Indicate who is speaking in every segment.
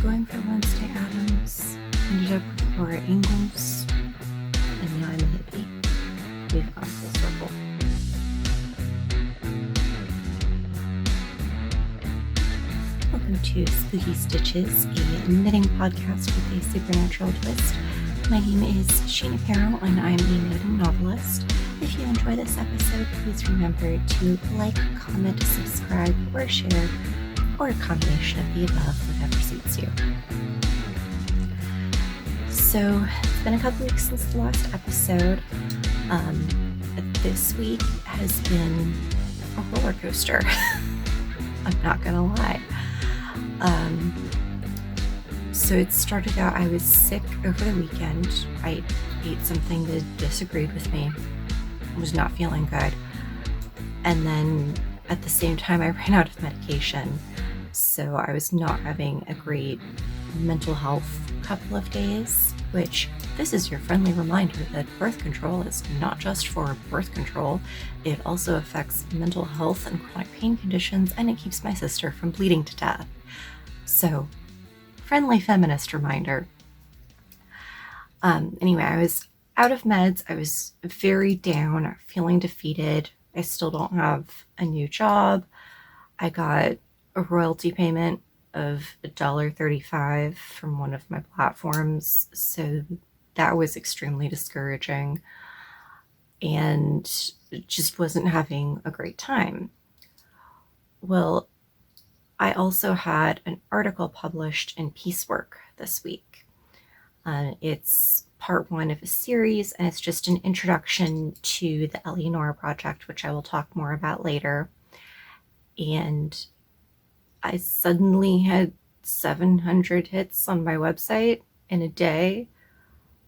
Speaker 1: going for Wednesday Addams, ended up with Laura Ingalls, and now I'm a hippie. We've gone full circle. Welcome to Spooky Stitches, a knitting podcast with a supernatural twist. My name is Sheena Farrell, and I'm a knitting novelist. If you enjoy this episode, please remember to like, comment, subscribe, or share, or a combination of the above, whatever suits you. So, it's been a couple weeks since the last episode. This week has been a roller coaster. I'm not gonna lie. So it started out, I was sick over the weekend. I ate something that disagreed with me. I was not feeling good. And then at the same time, I ran out of medication. So I was not having a great mental health couple of days, which this is your friendly reminder that birth control is not just for birth control. It also affects mental health and chronic pain conditions, and it keeps my sister from bleeding to death. So, friendly feminist reminder. Anyway, I was out of meds. I was very down, feeling defeated. I still don't have a new job. I got a royalty payment of $1.35 from one of my platforms, so that was extremely discouraging and just wasn't having a great time. Well, I also had an article published in Piecework this week. It's part one of a series, and it's just an introduction to the Eleonora project, which I will talk more about later. And I suddenly had 700 hits on my website in a day,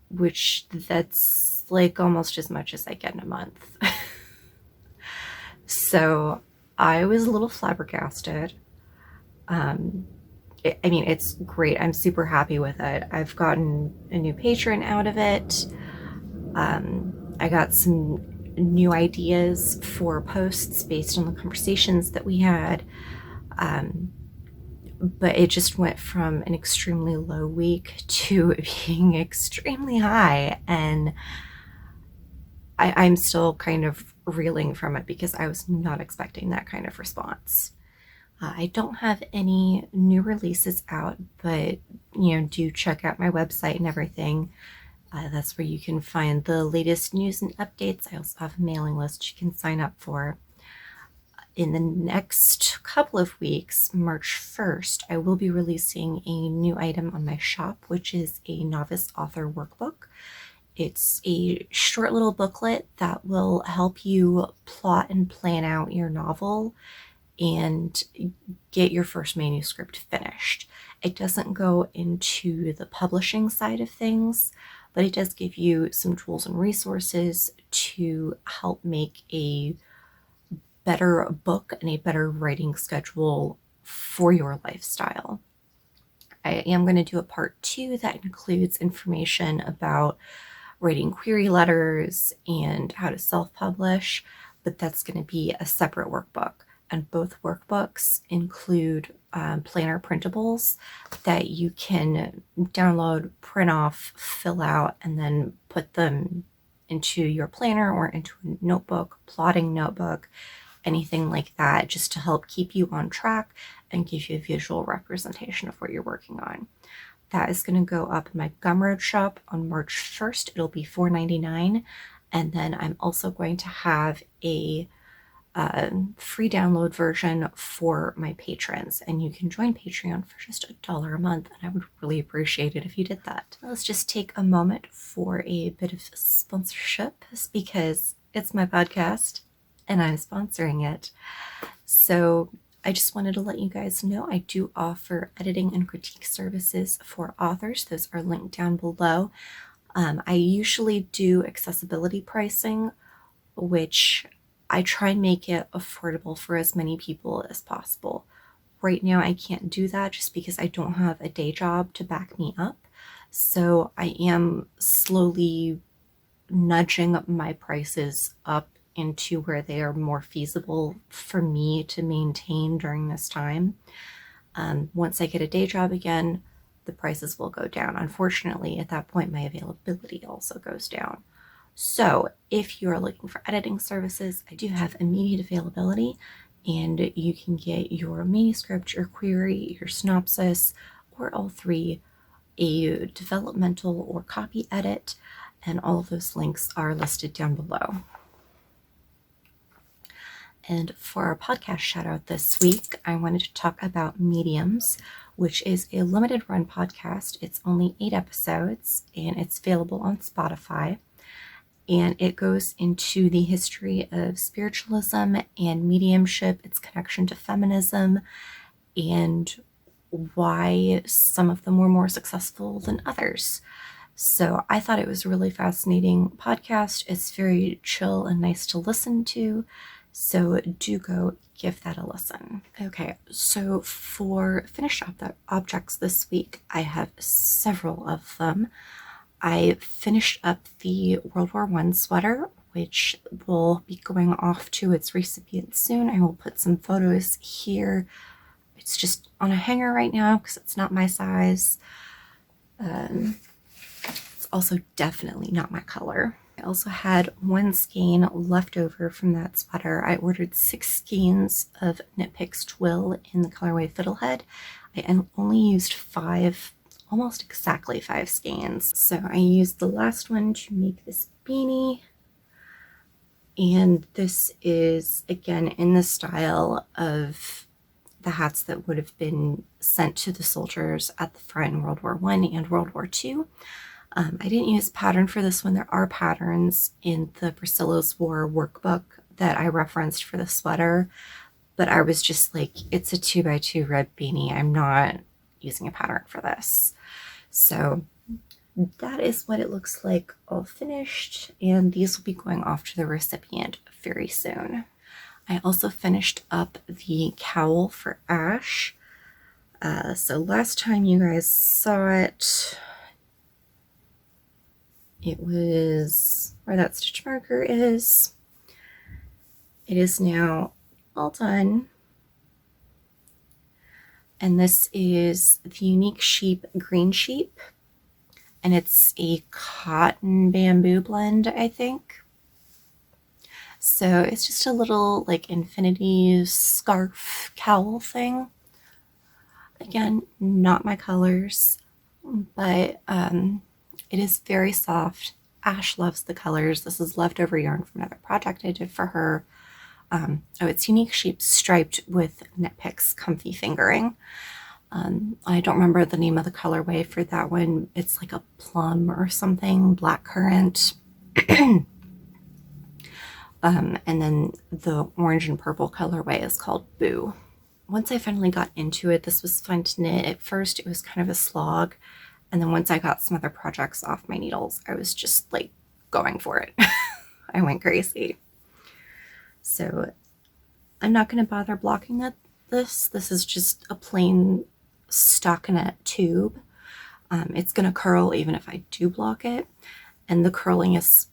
Speaker 1: which that's like almost as much as I get in a month. So I was a little flabbergasted. It's great. I'm super happy with it. I've gotten a new patron out of it. I got some new ideas for posts based on the conversations that we had. But it just went from an extremely low week to being extremely high. And I'm still kind of reeling from it because I was not expecting that kind of response. I don't have any new releases out, but, do check out my website and everything. That's where you can find the latest news and updates. I also have a mailing list you can sign up for. In the next couple of weeks, March 1st, I will be releasing a new item on my shop, which is a novice author workbook. It's a short little booklet that will help you plot and plan out your novel and get your first manuscript finished. It doesn't go into the publishing side of things, but it does give you some tools and resources to help make a better book and a better writing schedule for your lifestyle. I am going to do a part 2 that includes information about writing query letters and how to self-publish, but that's going to be a separate workbook. And both workbooks include planner printables that you can download, print off, fill out, and then put them into your planner or into a notebook, plotting notebook, anything like that, just to help keep you on track and give you a visual representation of what you're working on. That is going to go up in my Gumroad shop on March 1st. It'll be $4.99. And then I'm also going to have a free download version for my patrons, and you can join Patreon for just $1 a month, and I would really appreciate it if you did that. Let's just take a moment for a bit of sponsorship, because it's my podcast and I'm sponsoring it. So I just wanted to let you guys know I do offer editing and critique services for authors. Those are linked down below. I usually do accessibility pricing, which I try and make it affordable for as many people as possible. Right now, I can't do that just because I don't have a day job to back me up. So I am slowly nudging my prices up into where they are more feasible for me to maintain during this time. Once I get a day job again, the prices will go down. Unfortunately, at that point, my availability also goes down. So if you're looking for editing services, I do have immediate availability, and you can get your manuscript, your query, your synopsis, or all three, a developmental or copy edit, and all of those links are listed down below. And for our podcast shout out this week, I wanted to talk about Mediums, which is a limited run podcast. It's only 8 episodes and it's available on Spotify. And it goes into the history of spiritualism and mediumship, its connection to feminism, and why some of them were more successful than others. So I thought it was a really fascinating podcast. It's very chill and nice to listen to. So do go give that a listen. Okay, so for finished objects this week, I have several of them. I finished up the World War I sweater, which will be going off to its recipient soon. I will put some photos here. It's just on a hanger right now because it's not my size. It's also definitely not my color. I also had one skein left over from that sweater. I ordered 6 skeins of Knitpicks Twill in the colorway Fiddlehead. I only used 5, almost exactly 5 skeins. So I used the last one to make this beanie. And this is, again, in the style of the hats that would have been sent to the soldiers at the front in World War I and World War II. I didn't use pattern for this one. There are patterns in the Priscilla's War workbook that I referenced for the sweater, but I was just like, it's a 2x2 red beanie. I'm not using a pattern for this. So that is what it looks like all finished, and these will be going off to the recipient very soon. I also finished up the cowl for Ash. So last time you guys saw it, it was where that stitch marker is. It is now all done. And this is the Unique Sheep Green Sheep. And it's a cotton bamboo blend, I think. So it's just a little like infinity scarf cowl thing. Again, not my colors, but it is very soft. Ash loves the colors. This is leftover yarn from another project I did for her. Oh, it's Unique Sheep striped with Knitpicks Comfy Fingering. I don't remember the name of the colorway for that one. It's like a plum or something, blackcurrant. And then the orange and purple colorway is called Boo. Once I finally got into it, this was fun to knit. At first, it was kind of a slog. And then once I got some other projects off my needles, I was just like going for it. I went crazy. So I'm not going to bother blocking this. This is just a plain stockinette tube. It's going to curl even if I do block it. And the curling is,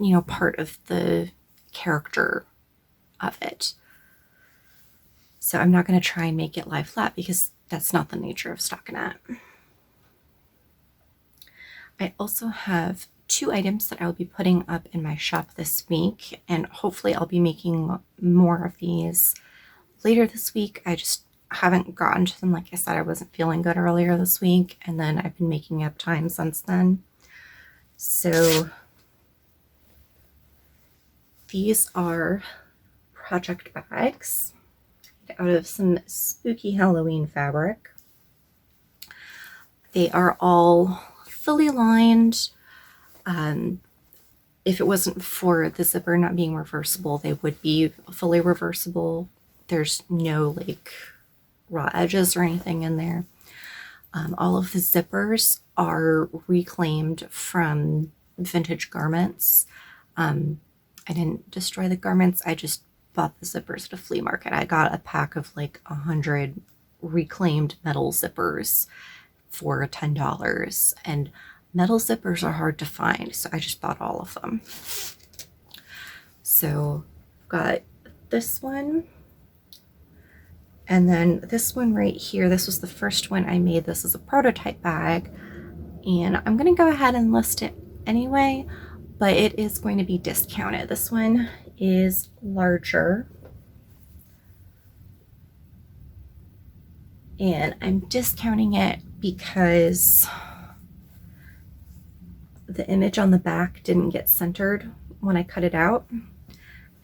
Speaker 1: you know, part of the character of it. So I'm not going to try and make it lie flat because that's not the nature of stockinette. I also have 2 items that I will be putting up in my shop this week, and hopefully I'll be making more of these later this week. I just haven't gotten to them. Like I said, I wasn't feeling good earlier this week, and then I've been making up time since then. So these are project bags out of some spooky Halloween fabric. They are all fully lined. If it wasn't for the zipper not being reversible, they would be fully reversible. There's no like raw edges or anything in there. All of the zippers are reclaimed from vintage garments. I didn't destroy the garments. I just bought the zippers at a flea market. I got a pack of like 100 reclaimed metal zippers for $10, and metal zippers are hard to find, so I just bought all of them. So I've got this one, And then this one right here, this was the first one I made. This is a prototype bag, and I'm gonna go ahead and list it anyway, but it is going to be discounted. This one is larger, and I'm discounting it because the image on the back didn't get centered when I cut it out,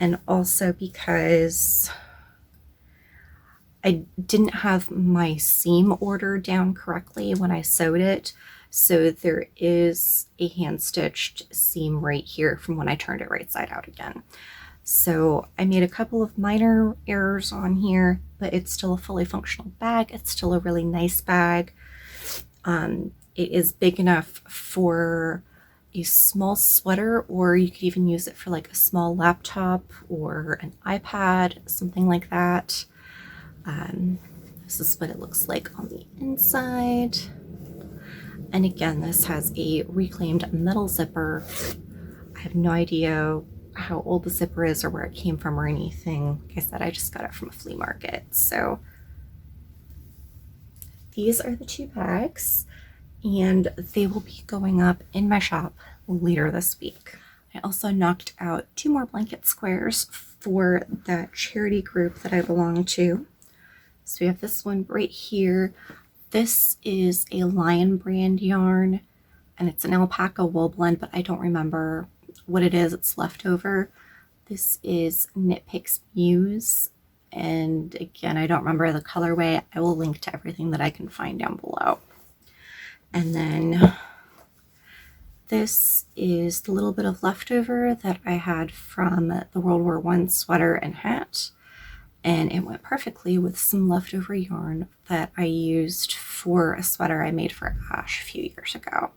Speaker 1: and also because I didn't have my seam order down correctly when I sewed it. So there is a hand stitched seam right here from when I turned it right side out again. So I made a couple of minor errors on here, but it's still a fully functional bag. It's still a really nice bag. It is big enough for a small sweater, or you could even use it for like a small laptop or an iPad, something like that. This is what it looks like on the inside. And again, this has a reclaimed metal zipper. I have no idea how old the zipper is or where it came from or anything. Like I said, I just got it from a flea market. So these are the two bags, and they will be going up in my shop later this week. I also knocked out 2 more blanket squares for that charity group that I belong to. So we have this one right here. This is a Lion brand yarn, and it's an alpaca wool blend, but I don't remember what it is. It's leftover. This is Knitpicks Muse, and again, I don't remember the colorway. I will link to everything that I can find down below. And then this is the little bit of leftover that I had from the World War I sweater and hat. And it went perfectly with some leftover yarn that I used for a sweater I made for Ash a few years ago.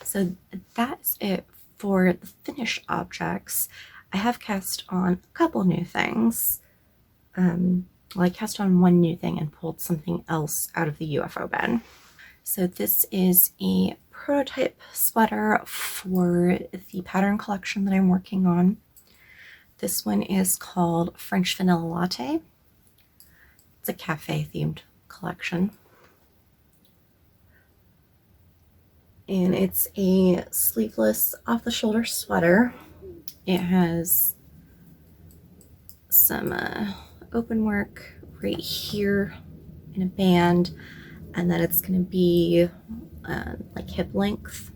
Speaker 1: So that's it for the finished objects. I have cast on a couple new things. Well, I cast on one new thing and pulled something else out of the UFO bin. So this is a prototype sweater for the pattern collection that I'm working on. This one is called French Vanilla Latte. It's a cafe themed collection. And it's a sleeveless off the shoulder sweater. It has some open work right here in a band, and then it's going to be like hip length.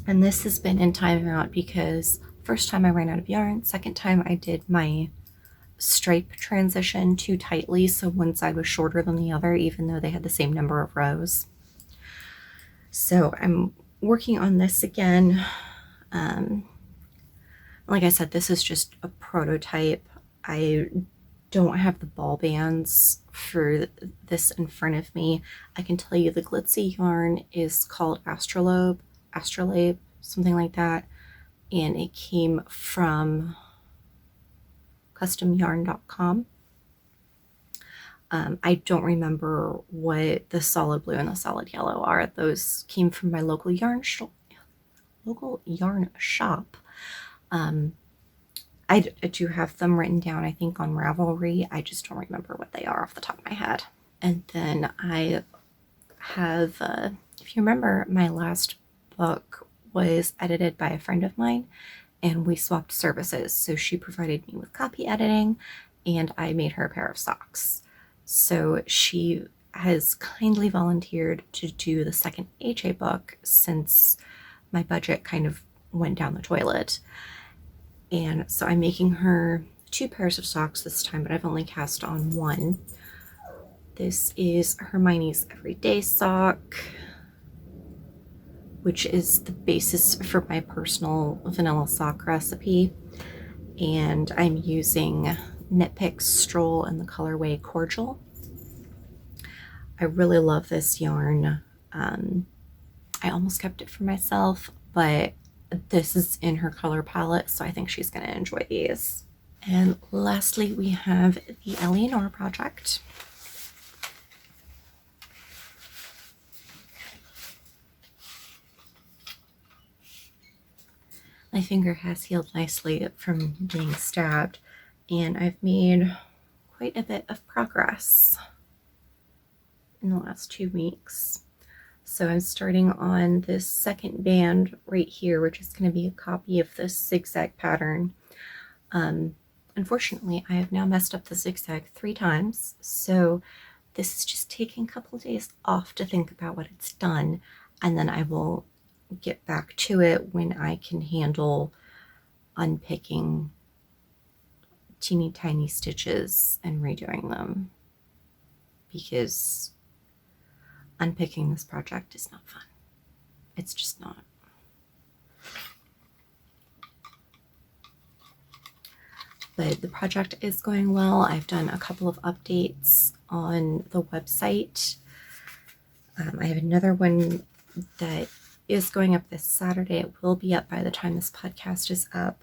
Speaker 1: And this has been in timeout because first time I ran out of yarn, second time I did my stripe transition too tightly, so one side was shorter than the other even though they had the same number of rows. So I'm working on this again. Like I said, this is just a prototype. I don't have the ball bands for this in front of me. I can tell you the glitzy yarn is called Astrolabe, something like that. And it came from customyarn.com. I don't remember what the solid blue and the solid yellow are. Those came from my local yarn shop. I do have them written down, I think, on Ravelry. I just don't remember what they are off the top of my head. And then I have, if you remember, my last book was edited by a friend of mine, and we swapped services. So she provided me with copy editing, and I made her a pair of socks. So she has kindly volunteered to do the second HA book since my budget kind of went down the toilet. And so I'm making her 2 pairs of socks this time, but I've only cast on one. This is Hermione's Everyday Sock, which is the basis for my personal vanilla sock recipe. And I'm using Knitpicks Stroll in the colorway Cordial. I really love this yarn. I almost kept it for myself, but this is in her color palette, so I think she's going to enjoy these. And lastly, we have the Eleonora project. My finger has healed nicely from being stabbed, and I've made quite a bit of progress in the last 2 weeks. So I'm starting on this second band right here, which is going to be a copy of this zigzag pattern. Unfortunately, I have now messed up the zigzag 3 times, so this is just taking a couple of days off to think about what it's done, and then I will get back to it when I can handle unpicking teeny tiny stitches and redoing them, because unpicking this project is not fun. It's just not. But the project is going well. I've done a couple of updates on the website. I have another one that is going up this Saturday. It will be up by the time this podcast is up.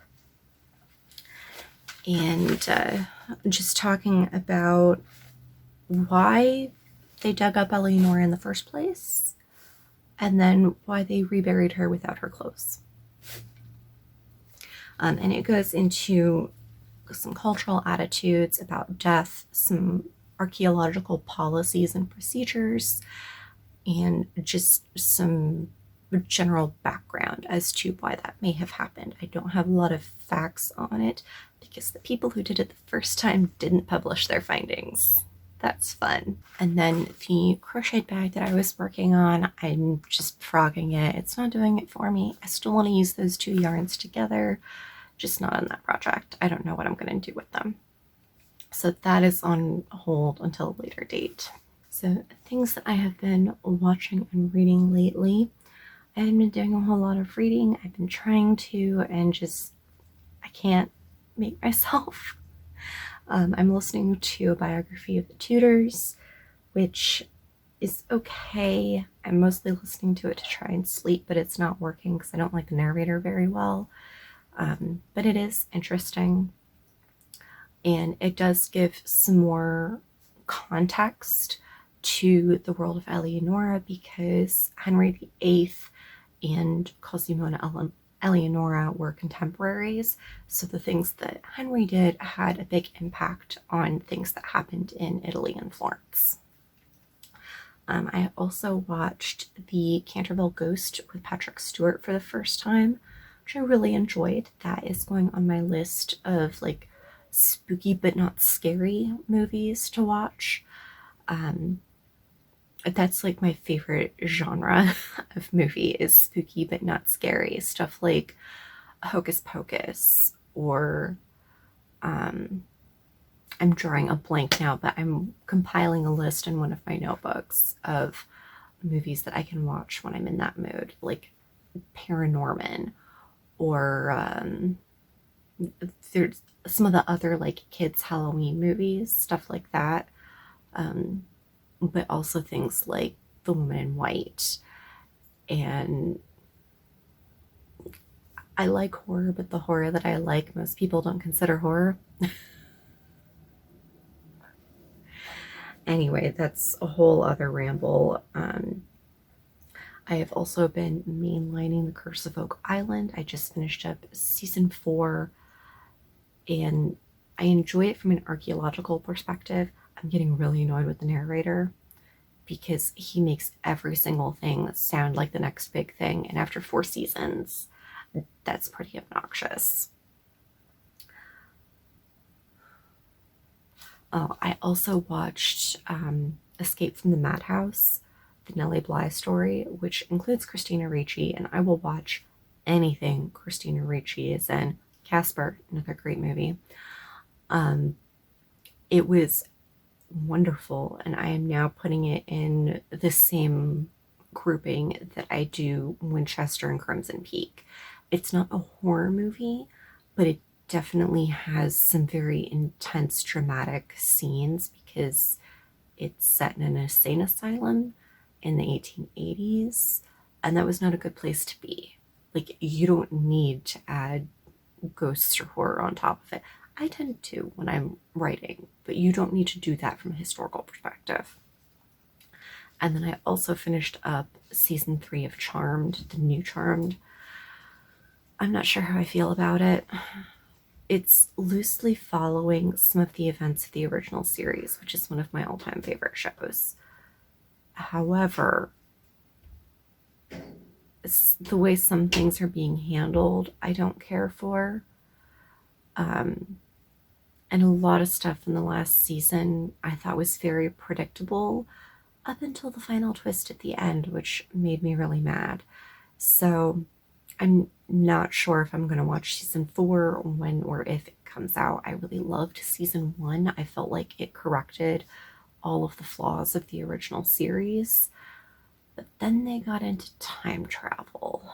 Speaker 1: And just talking about why they dug up Eleonora in the first place, and then why they reburied her without her clothes. And it goes into some cultural attitudes about death, some archaeological policies and procedures, and just some general background as to why that may have happened. I don't have a lot of facts on it because the people who did it the first time didn't publish their findings. That's fun. And then the crocheted bag that I was working on, I'm just frogging it. It's not doing it for me. I still want to use those 2 yarns together, just not on that project. I don't know what I'm going to do with them. So that is on hold until a later date. So things that I have been watching and reading lately. I haven't been doing a whole lot of reading. I've been trying to, and just, I can't make myself. I'm listening to a biography of the Tudors, which is okay. I'm mostly listening to it to try and sleep, but it's not working because I don't like the narrator very well. But it is interesting, and it does give some more context to the world of Eleonora, because Henry VIII and Cosimo and Eleonora were contemporaries, so the things that Henry did had a big impact on things that happened in Italy and Florence. I also watched the Canterville Ghost with Patrick Stewart for the first time, which I really enjoyed. That is going on my list of like spooky but not scary movies to watch. That's like my favorite genre of movie, is spooky but not scary. Stuff like Hocus Pocus, or I'm drawing a blank now, but I'm compiling a list in one of my notebooks of movies that I can watch when I'm in that mood, like Paranorman, or there's some of the other like kids Halloween movies, stuff like that. But also things like The Woman in White. And I like horror, but the horror that I like, most people don't consider horror. Anyway, that's a whole other ramble. I have also been mainlining The Curse of Oak Island. I just finished up season 4, and I enjoy it from an archaeological perspective. I'm getting really annoyed with the narrator because he makes every single thing sound like the next big thing, and after 4 seasons, that's pretty obnoxious. Oh, I also watched Escape from the Madhouse, the Nellie Bly story, which includes Christina Ricci, and I will watch anything Christina Ricci is in. Casper, another great movie. It was wonderful, and I am now putting it in the same grouping that I do Winchester and Crimson Peak. It's not a horror movie, but it definitely has some very intense dramatic scenes because it's set in an insane asylum in the 1880s, and that was not a good place to be. Like, you don't need to add ghosts or horror on top of it. I tend to when I'm writing, but you don't need to do that from a historical perspective. And then I also finished up season 3 of Charmed, the new Charmed. I'm not sure how I feel about it. it's loosely following some of the events of the original series, which is one of my all-time favorite shows. However, the way some things are being handled, I don't care for. And a lot of stuff in the last season I thought was very predictable up until the final twist at the end, which made me really mad. So I'm not sure if I'm going to watch season 4 when or if it comes out. I really loved season 1. I felt like it corrected all of the flaws of the original series. But then they got into time travel.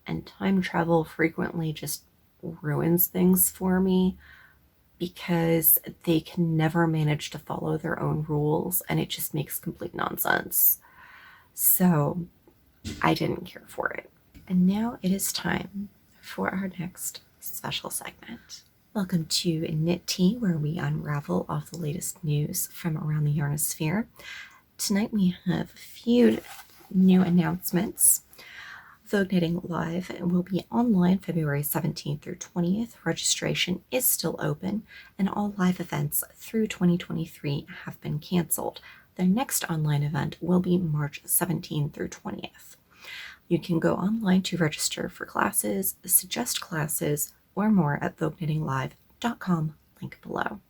Speaker 1: And time travel frequently just ruins things for me because they can never manage to follow their own rules and it just makes complete nonsense. So I didn't care for it. And now it is time for our next special segment. Welcome to Knit Tea, where we unravel all the latest news from around the yarnosphere. Tonight we have a few new announcements. Vogue Knitting Live will be online February 17th through 20th. Registration is still open, and all live events through 2023 have been canceled. Their next online event will be March 17th through 20th. You can go online to register for classes, suggest classes, or more at vogueknittinglive.com, link below.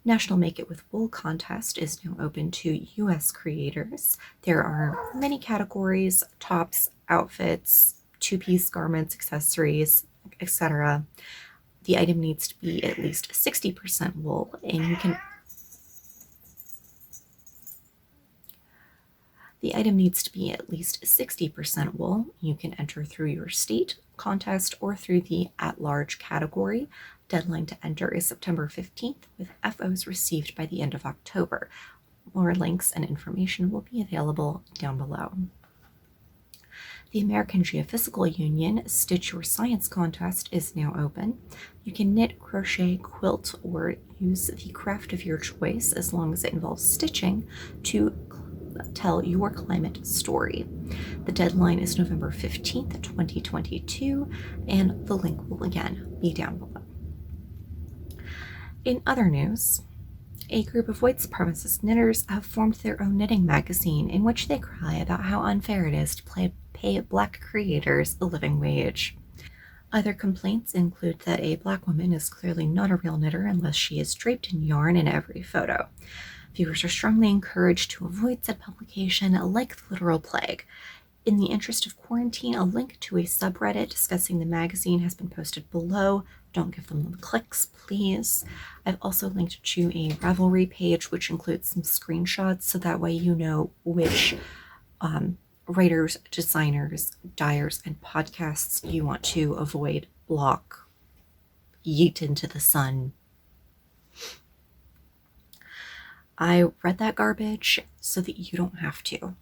Speaker 1: National Make It With Wool contest is now open to US creators. There are many categories: tops, outfits, two-piece garments, accessories, etc. The item needs to be at least 60% wool, and you can The item needs to be at least 60% wool. You can enter through your state contest or through the at-large category. Deadline to enter is September 15th, with FOs received by the end of October. More links and information will be available down below. The American Geophysical Union Stitch Your Science contest is now open. You can knit, crochet, quilt, or use the craft of your choice as long as it involves stitching to tell your climate story. The deadline is November 15th, 2022, and the link will again be down below. In other news, a group of white supremacist knitters have formed their own knitting magazine in which they cry about how unfair it is to pay Black creators a living wage. Other complaints include that a Black woman is clearly not a real knitter unless she is draped in yarn in every photo. Viewers are strongly encouraged to avoid said publication like the literal plague. In the interest of quarantine, a link to a subreddit discussing the magazine has been posted below. Don't give them the clicks, please. I've also linked to a Ravelry page, which includes some screenshots, so that way you know which writers, designers, dyers, and podcasts you want to avoid, block, yeet into the sun. I read that garbage so that you don't have to.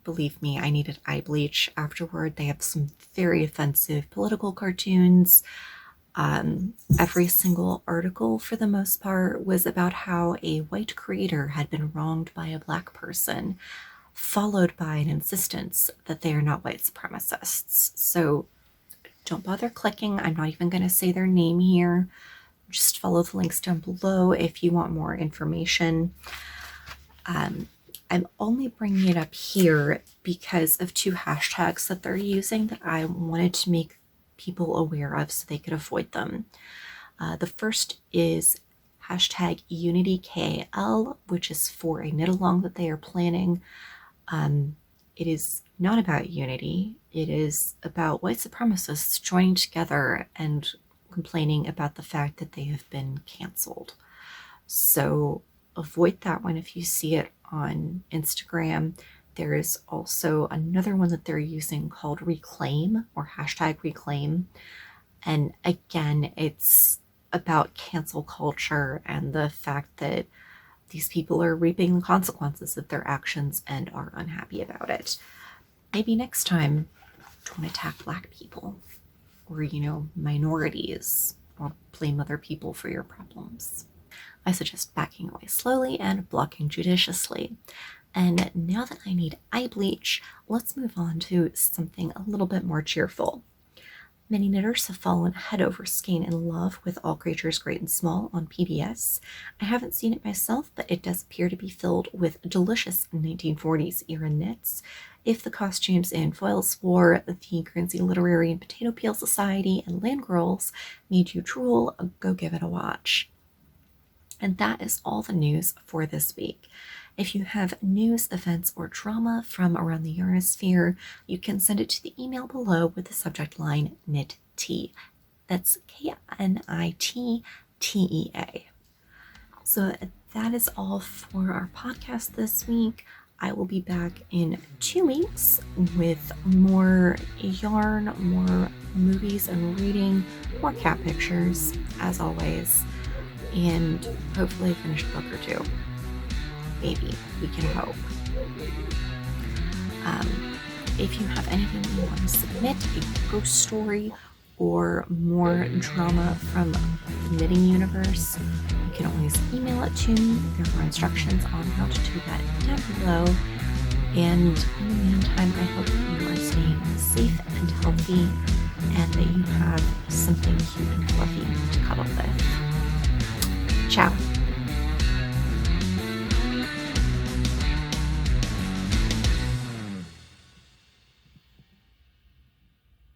Speaker 1: Believe me, I needed eye bleach afterward. They have some very offensive political cartoons. Every single article, for the most part, was about how a white creator had been wronged by a Black person, followed by an insistence that they are not white supremacists. So don't bother clicking. I'm not even going to say their name here. Just follow the links down below if you want more information. I'm only bringing it up here because of two hashtags that they're using that I wanted to make people aware of so they could avoid them. The first is hashtag UnityKL, which is for a knit along that they are planning. It is not about unity. It is about white supremacists joining together and complaining about the fact that they have been canceled. So avoid that one if you see it on Instagram. There is also another one that they're using called Reclaim, or hashtag Reclaim. And again, it's about cancel culture and the fact that these people are reaping the consequences of their actions and are unhappy about it. Maybe next time, don't attack Black people or, minorities, or blame other people for your problems. I suggest backing away slowly and blocking judiciously. And now that I need eye bleach, let's move on to something a little bit more cheerful. Many knitters have fallen head over skein in love with All Creatures Great and Small on PBS. I haven't seen it myself, but it does appear to be filled with delicious 1940s era knits. If the costumes and foils for the Guernsey Literary and Potato Peel Society and Land Girls made you drool, go give it a watch. And that is all the news for this week. If you have news, events, or drama from around the Yarnosphere, you can send it to the email below with the subject line Knit Tea. That's KNITTEA. So that is all for our podcast this week. I will be back in 2 weeks with more yarn, more movies and reading, more cat pictures, as always, and hopefully a finished book or two. Maybe, we can hope. If you have anything you want to submit, a ghost story, or more drama from the knitting universe, you can always email it to me. There are instructions on how to do that down below. And in the meantime, I hope that you are staying safe and healthy, and that you have something cute and